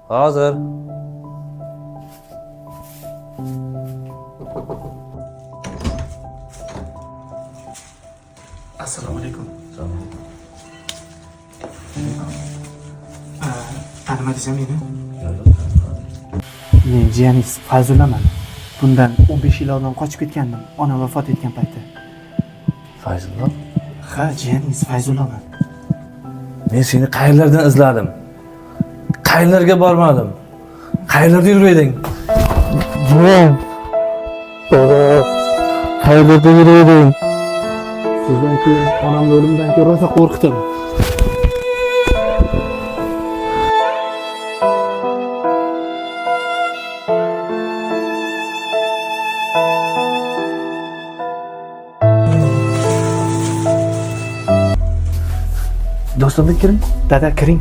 Hozir. Assalomu alaykum. Tanimadingizmi meni? Men jiyaningiz Fayzullaman. Bundan 15 yil oldin qochib ketgandim, onam vafot etgan paytda. Fayzulla, Ha, jiyaningiz Fayzullaman. men seni qayerlardan izladim? Qayerlarga bormadim? Qayerlarda yurib eding? Jiyan, baba, qayerda yuruvding? Sizdan keyin onamning o'limidan keyin rosa qo'rqdim. Do'stlarga kiring. Dada, kiring.